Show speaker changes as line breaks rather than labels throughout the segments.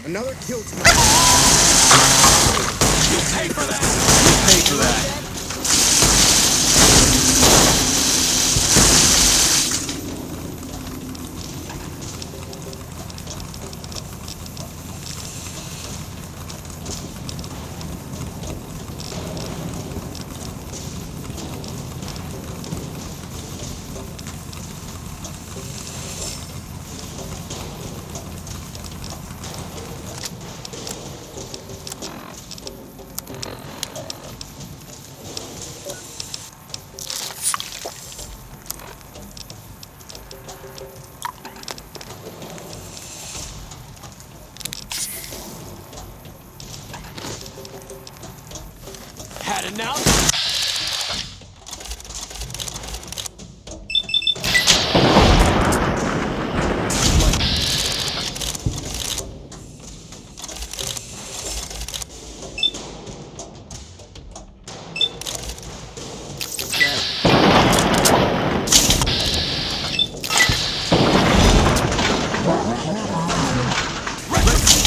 Another kill tonight.
You pay for that! You pay for that! Had enough?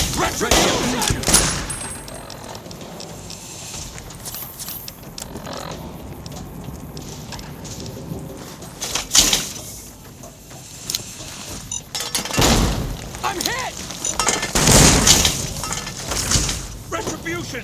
Retribution! I'm hit! Retribution!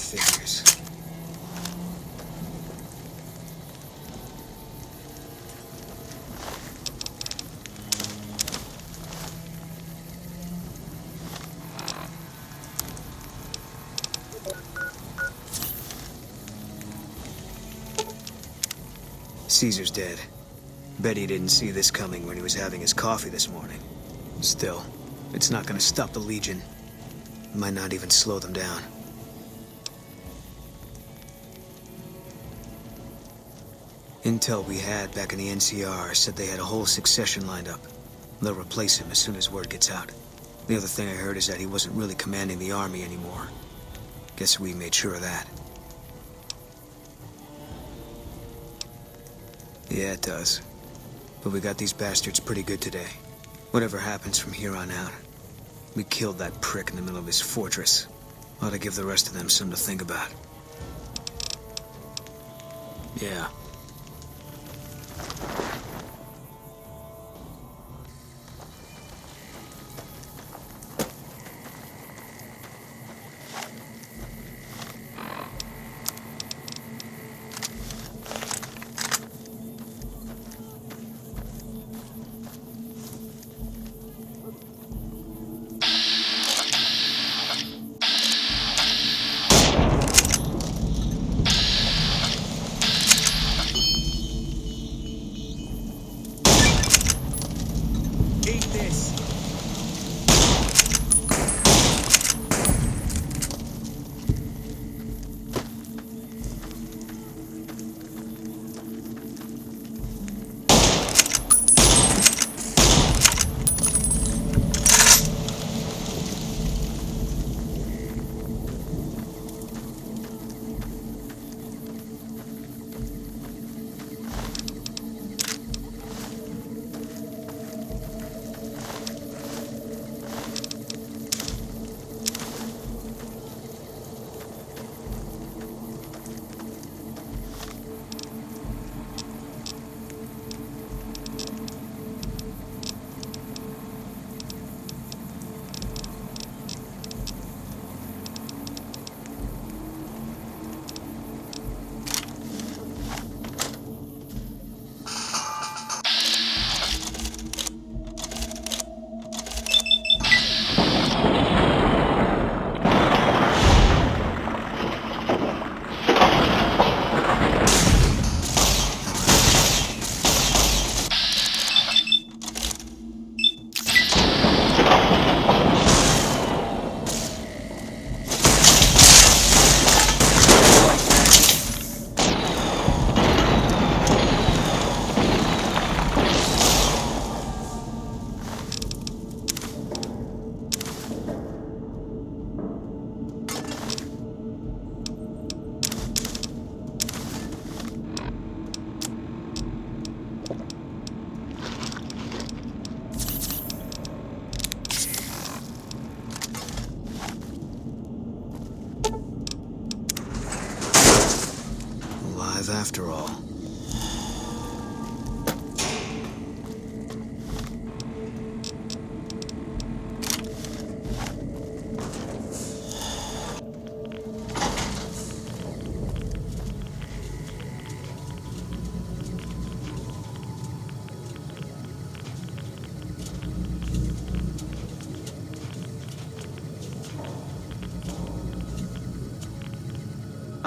Figures. Caesar's dead. Bet he didn't see this coming when he was having his coffee this morning. Still, it's not gonna stop the Legion. Might not even slow them down. Intel we had back in the NCR said they had a whole succession lined up. They'll replace him as soon as word gets out. The other thing I heard is that he wasn't really commanding the army anymore. Guess we made sure of that. Yeah, it does. But we got these bastards pretty good today. Whatever happens from here on out, we killed that prick in the middle of his fortress. Ought to give the rest of them something to think about. Yeah.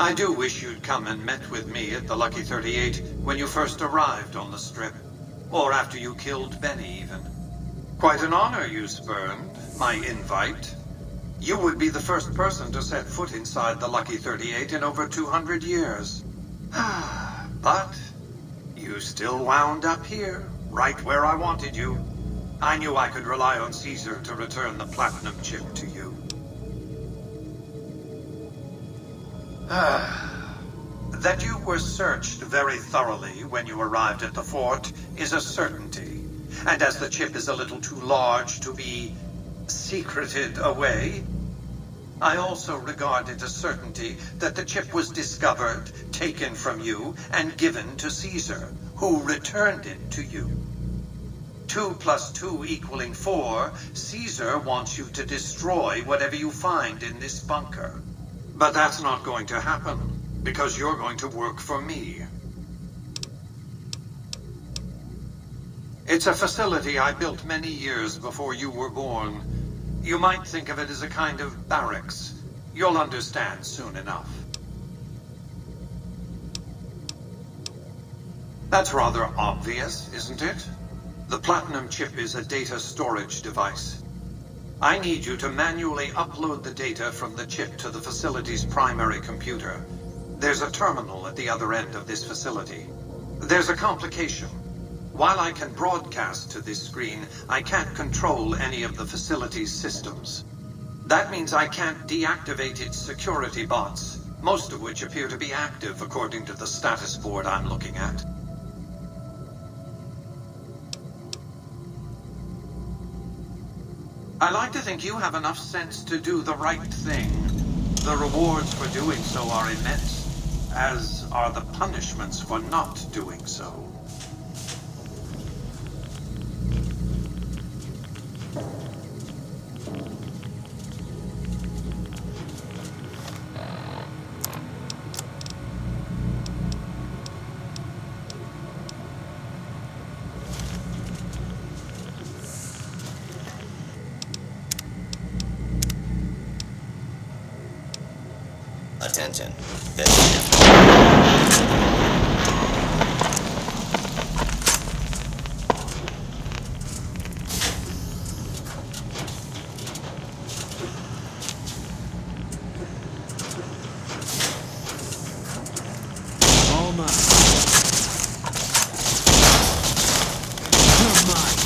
I do wish you'd come and met with me at the Lucky 38 when you first arrived on the Strip. Or after you killed Benny, even. Quite an honor you spurned, my invite. You would be the first person to set foot inside the Lucky 38 in over 200 years. But you still wound up here, right where I wanted you. I knew I could rely on Caesar to return the platinum chip to you. That you were searched very thoroughly when you arrived at the fort is a certainty. And as the chip is a little too large to be secreted away, I also regard it a certainty that the chip was discovered, taken from you, and given to Caesar, who returned it to you. 2 + 2 = 4, Caesar wants you to destroy whatever you find in this bunker. But that's not going to happen, because you're going to work for me. It's a facility I built many years before you were born. You might think of it as a kind of barracks. You'll understand soon enough. That's rather obvious, isn't it? The platinum chip is a data storage device. I need you to manually upload the data from the chip to the facility's primary computer. There's a terminal at the other end of this facility. There's a complication. While I can broadcast to this screen, I can't control any of the facility's systems. That means I can't deactivate its security bots, most of which appear to be active according to the status board I'm looking at. I like to think you have enough sense to do the right thing. The rewards for doing so are immense, as are the punishments for not doing so.
Attention.
All mine. You're mine.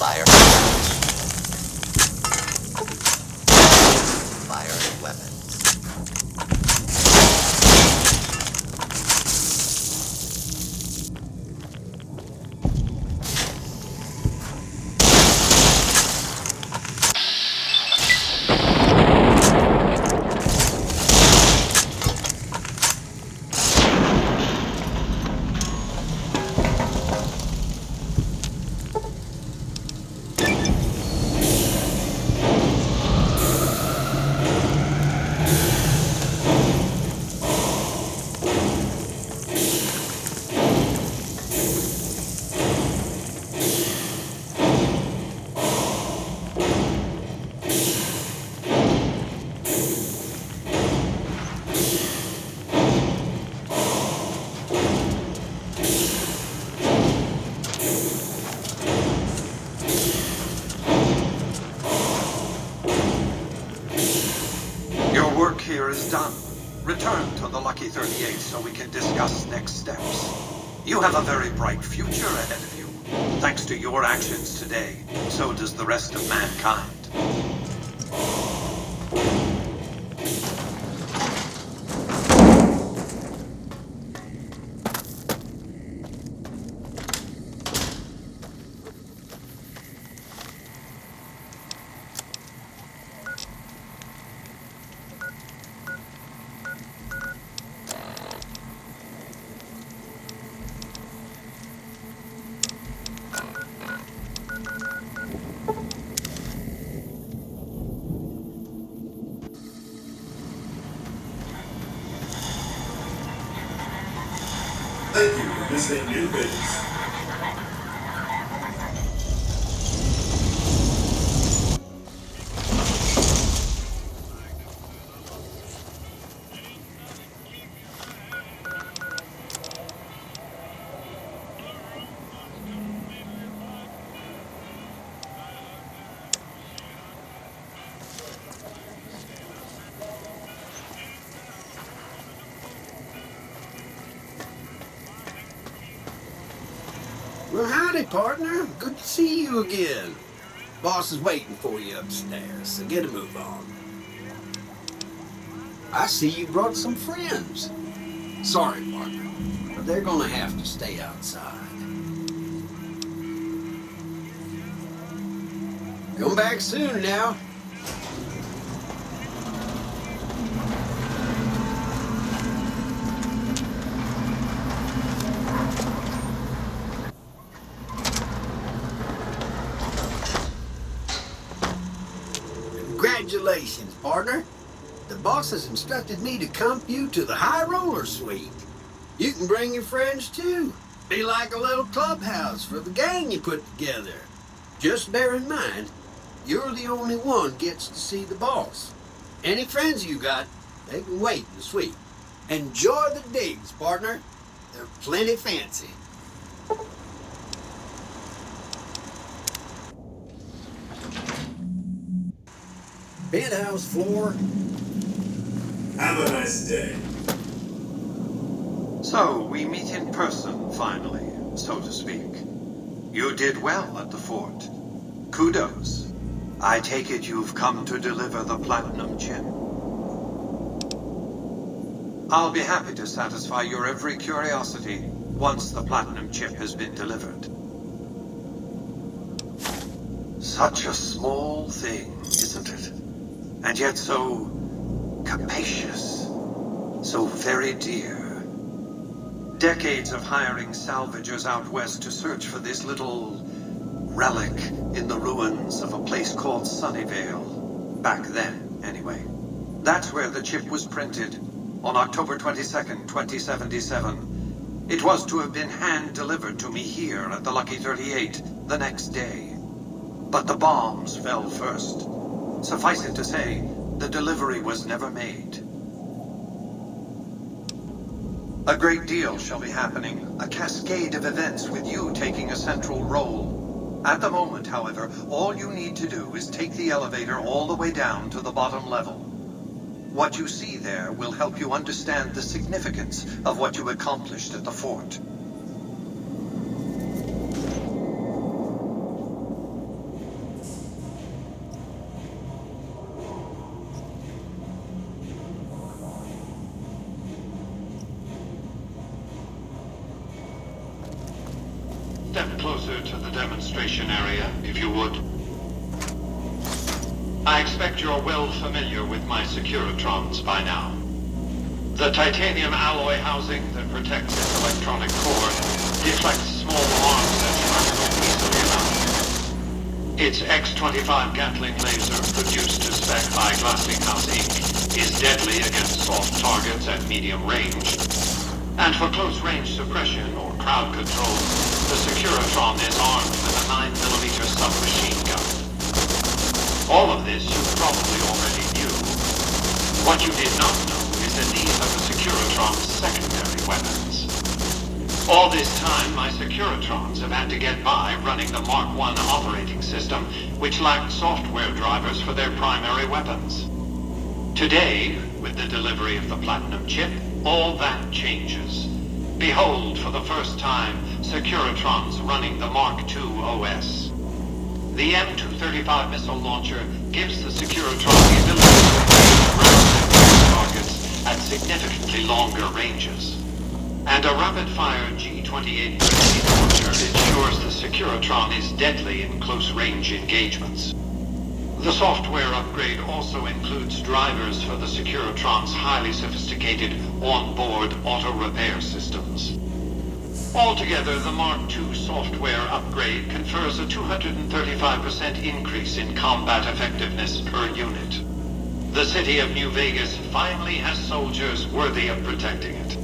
Fire. Firing weapons.
Work here is done. Return to the Lucky 38 so we can discuss next steps. You have a very bright future ahead of you. Thanks to your actions today, so does the rest of mankind.
Wednesday New Biz.
Well, howdy, partner. Good to see you again. Boss is waiting for you upstairs, so get a move on. I see you brought some friends. Sorry, partner, but they're gonna have to stay outside. Come back soon now. Congratulations, partner. The boss has instructed me to comp you to the High Roller Suite. You can bring your friends too. Be like a little clubhouse for the gang you put together. Just bear in mind, you're the only one gets to see the boss. Any friends you got, they can wait in the suite. Enjoy the digs, partner. They're plenty fancy. Penthouse floor.
Have a nice day.
So, we meet in person, finally, so to speak. You did well at the fort. Kudos. I take it you've come to deliver the platinum chip. I'll be happy to satisfy your every curiosity once the platinum chip has been delivered. Such a small thing, isn't it? And yet so capacious, so very dear. Decades of hiring salvagers out west to search for this little relic in the ruins of a place called Sunnyvale. Back then, anyway. That's where the chip was printed, on October 22nd, 2077. It was to have been hand-delivered to me here at the Lucky 38 the next day. But the bombs fell first. Suffice it to say, the delivery was never made. A great deal shall be happening, a cascade of events with you taking a central role. At the moment, however, all you need to do is take the elevator all the way down to the bottom level. What you see there will help you understand the significance of what you accomplished at the fort. Step closer to the demonstration area, if you would. I expect you're well familiar with my Securitrons by now. The titanium alloy housing that protects its electronic core deflects small arms and shrapnel easily enough. Its X-25 Gatling laser, produced to spec by Glassinghouse Inc., is deadly against soft targets at medium range. And for close-range suppression or crowd control, the Securitron is armed with a 9mm submachine gun. All of this you probably already knew. What you did not know is that these are the Securitron's secondary weapons. All this time, my Securitrons have had to get by running the Mark I operating system, which lacked software drivers for their primary weapons. Today, with the delivery of the Platinum chip, all that changes. Behold, for the first time, Securitrons running the Mark II OS. The M235 missile launcher gives the Securitron the ability to ground targets at significantly longer ranges. And a rapid-fire G28 launcher ensures the Securitron is deadly in close-range engagements. The software upgrade also includes drivers for the Securitron's highly sophisticated on-board auto-repair systems. Altogether, the Mark II software upgrade confers a 235% increase in combat effectiveness per unit. The city of New Vegas finally has soldiers worthy of protecting it.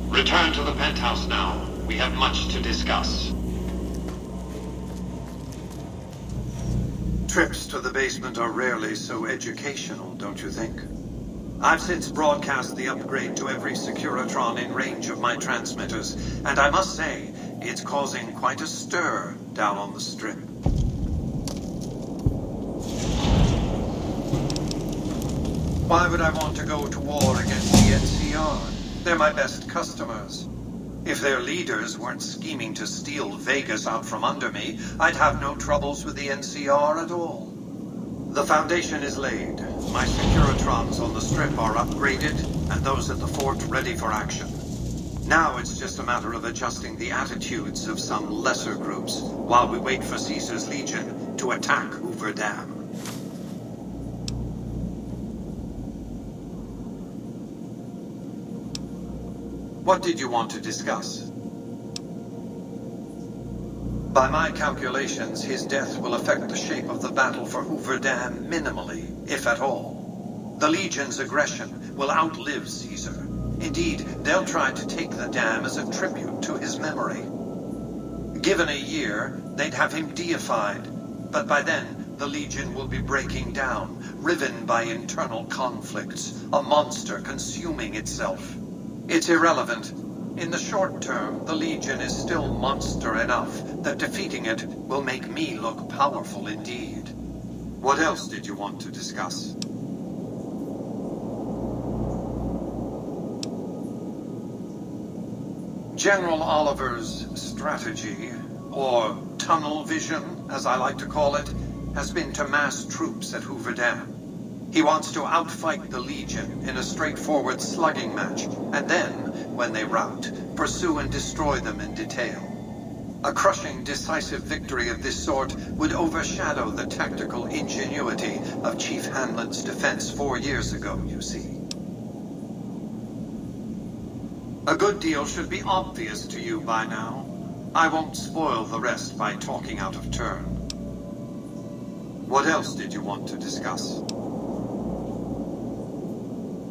Return to the penthouse now, We have much to discuss. Trips to the basement are rarely so educational, don't you think? I've since broadcast the upgrade to every Securitron in range of my transmitters, and I must say, it's causing quite a stir down on the Strip. Why would I want to go to war against the NCR? They're my best customers. If their leaders weren't scheming to steal Vegas out from under me, I'd have no troubles with the NCR at all. The foundation is laid. My Securitrons on the Strip are upgraded, and those at the fort ready for action. Now it's just a matter of adjusting the attitudes of some lesser groups while we wait for Caesar's Legion to attack Hoover Dam. What did you want to discuss? By my calculations, his death will affect the shape of the battle for Hoover Dam minimally, if at all. The Legion's aggression will outlive Caesar. Indeed, they'll try to take the dam as a tribute to his memory. Given a year, they'd have him deified, but by then, the Legion will be breaking down, riven by internal conflicts, a monster consuming itself. It's irrelevant. In the short term, the Legion is still monster enough that defeating it will make me look powerful indeed. What else did you want to discuss? General Oliver's strategy, or tunnel vision, as I like to call it, has been to mass troops at Hoover Dam. He wants to outfight the Legion in a straightforward slugging match, and then, when they rout, pursue and destroy them in detail. A crushing, decisive victory of this sort would overshadow the tactical ingenuity of Chief Hanlon's defense 4 years ago, you see. A good deal should be obvious to you by now. I won't spoil the rest by talking out of turn. What else did you want to discuss?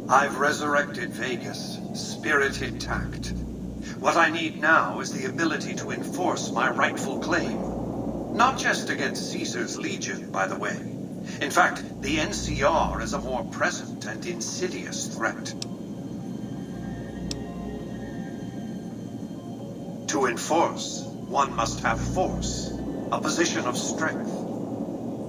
I've resurrected Vegas, spirit intact. What I need now is the ability to enforce my rightful claim. Not just against Caesar's Legion, by the way. In fact, the NCR is a more present and insidious threat. To enforce, one must have force, a position of strength.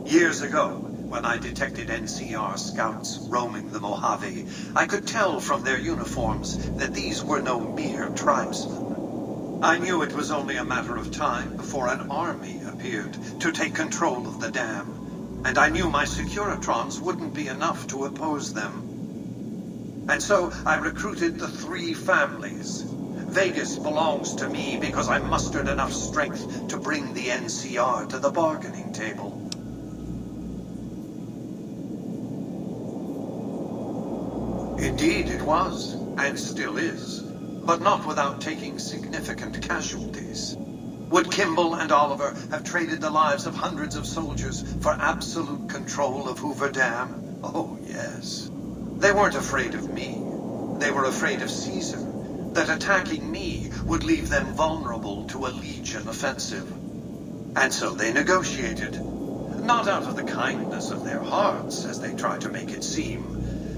Years ago, when I detected NCR scouts roaming the Mojave, I could tell from their uniforms that these were no mere tribesmen. I knew it was only a matter of time before an army appeared to take control of the dam, and I knew my Securitrons wouldn't be enough to oppose them. And so I recruited the 3 families. Vegas belongs to me because I mustered enough strength to bring the NCR to the bargaining table. Indeed it was, and still is, but not without taking significant casualties. Would Kimball and Oliver have traded the lives of hundreds of soldiers for absolute control of Hoover Dam? Oh, yes. They weren't afraid of me. They were afraid of Caesar, that attacking me would leave them vulnerable to a Legion offensive. And so they negotiated, not out of the kindness of their hearts, as they tried to make it seem,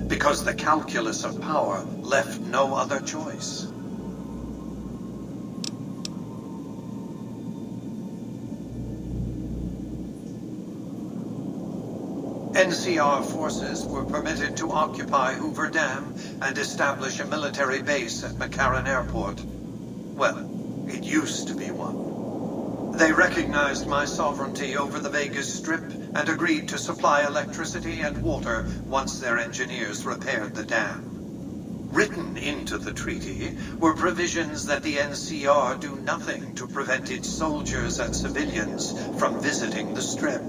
because the calculus of power left no other choice. NCR forces were permitted to occupy Hoover Dam and establish a military base at McCarran Airport. Well, it used to be one. They recognized my sovereignty over the Vegas Strip and agreed to supply electricity and water once their engineers repaired the dam. Written into the treaty were provisions that the NCR do nothing to prevent its soldiers and civilians from visiting the Strip.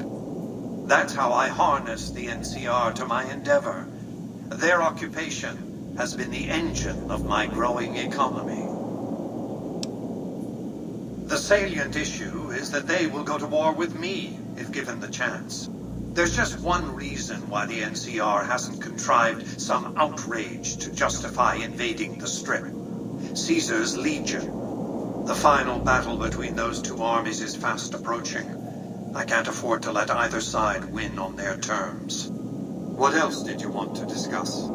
That's how I harnessed the NCR to my endeavor. Their occupation has been the engine of my growing economy. The salient issue is that they will go to war with me if given the chance. There's just one reason why the NCR hasn't contrived some outrage to justify invading the Strip. Caesar's Legion. The final battle between those two armies is fast approaching. I can't afford to let either side win on their terms. What else did you want to discuss?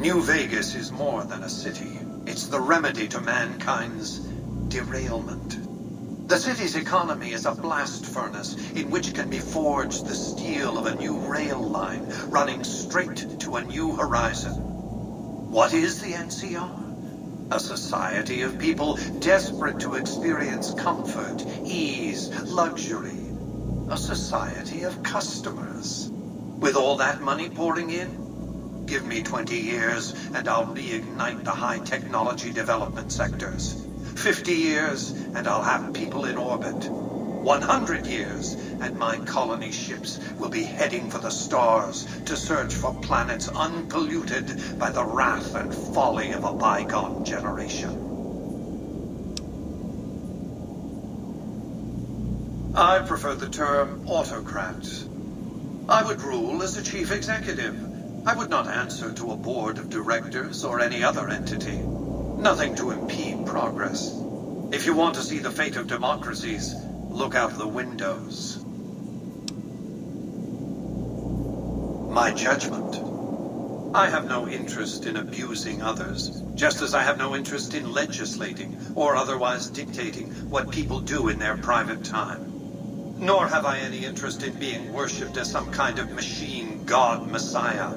New Vegas is more than a city. It's the remedy to mankind's derailment. The city's economy is a blast furnace in which can be forged the steel of a new rail line running straight to a new horizon. What is the NCR? A society of people desperate to experience comfort, ease, luxury. A society of customers. With all that money pouring in, give me 20 years and I'll reignite the high technology development sectors. 50 years and I'll have people in orbit. 100 years and my colony ships will be heading for the stars to search for planets unpolluted by the wrath and folly of a bygone generation. I prefer the term autocrat. I would rule as a chief executive. I would not answer to a board of directors or any other entity. Nothing to impede progress. If you want to see the fate of democracies, look out the windows. My judgment. I have no interest in abusing others, just as I have no interest in legislating or otherwise dictating what people do in their private time. Nor have I any interest in being worshipped as some kind of machine god messiah.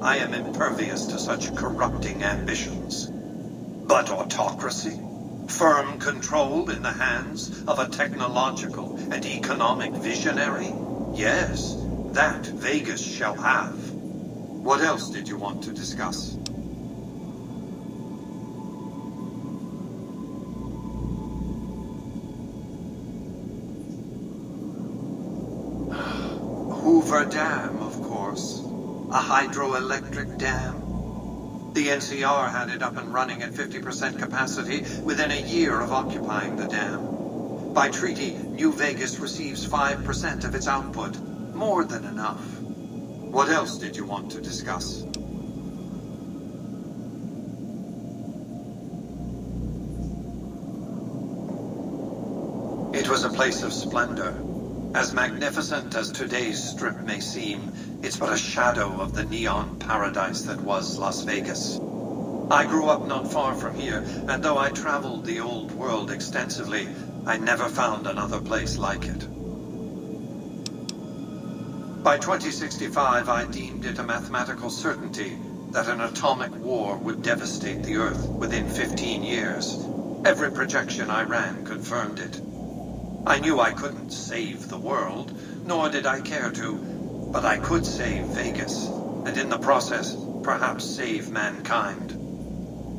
I am impervious to such corrupting ambitions. But autocracy? Firm control in the hands of a technological and economic visionary? Yes, that Vegas shall have. What else did you want to discuss? Hoover Dam, of course. A hydroelectric dam. The NCR had it up and running at 50% capacity within a year of occupying the dam. By treaty, New Vegas receives 5% of its output. More than enough. What else did you want to discuss? It was a place of splendor. As magnificent as today's Strip may seem, it's but a shadow of the neon paradise that was Las Vegas. I grew up not far from here, and though I traveled the old world extensively, I never found another place like it. By 2065, I deemed it a mathematical certainty that an atomic war would devastate the Earth within 15 years. Every projection I ran confirmed it. I knew I couldn't save the world, nor did I care to, but I could save Vegas, and in the process, perhaps save mankind.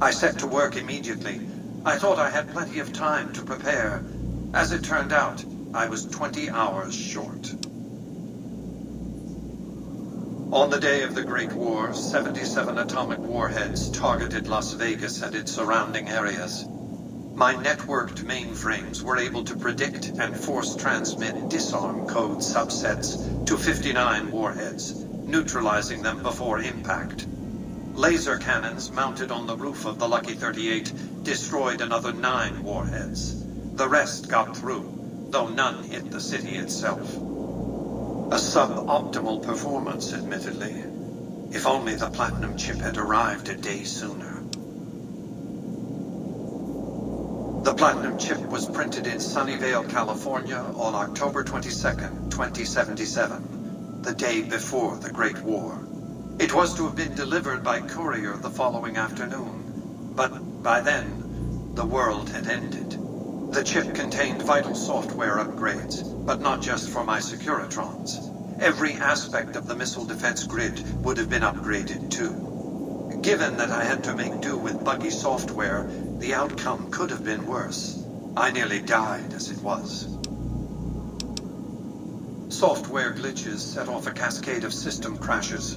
I set to work immediately. I thought I had plenty of time to prepare. As it turned out, I was 20 hours short. On the day of the Great War, 77 atomic warheads targeted Las Vegas and its surrounding areas. My networked mainframes were able to predict and force transmit disarm code subsets to 59 warheads, neutralizing them before impact. Laser cannons mounted on the roof of the Lucky 38 destroyed another 9 warheads. The rest got through, though none hit the city itself. A suboptimal performance, admittedly. If only the platinum chip had arrived a day sooner. The platinum chip was printed in Sunnyvale, California on October 22nd, 2077, the day before the Great War. It was to have been delivered by courier the following afternoon, but by then, the world had ended. The chip contained vital software upgrades, but not just for my Securitrons. Every aspect of the missile defense grid would have been upgraded too. Given that I had to make do with buggy software, the outcome could have been worse. I nearly died as it was. Software glitches set off a cascade of system crashes.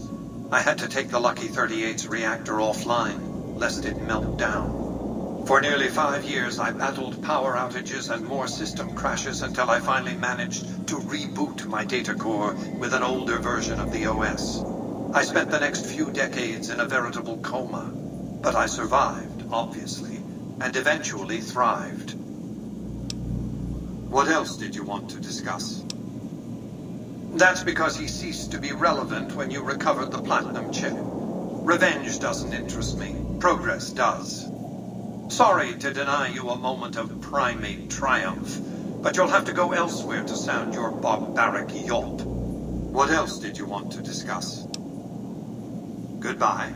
I had to take the Lucky 38's reactor offline, lest it melt down. For nearly 5 years, I battled power outages and more system crashes until I finally managed to reboot my data core with an older version of the OS. I spent the next few decades in a veritable coma, but I survived, obviously, and eventually thrived. What else did you want to discuss? That's because he ceased to be relevant when you recovered the platinum chip. Revenge doesn't interest me. Progress does. Sorry to deny you a moment of primate triumph, but you'll have to go elsewhere to sound your barbaric yelp. What else did you want to discuss? Goodbye.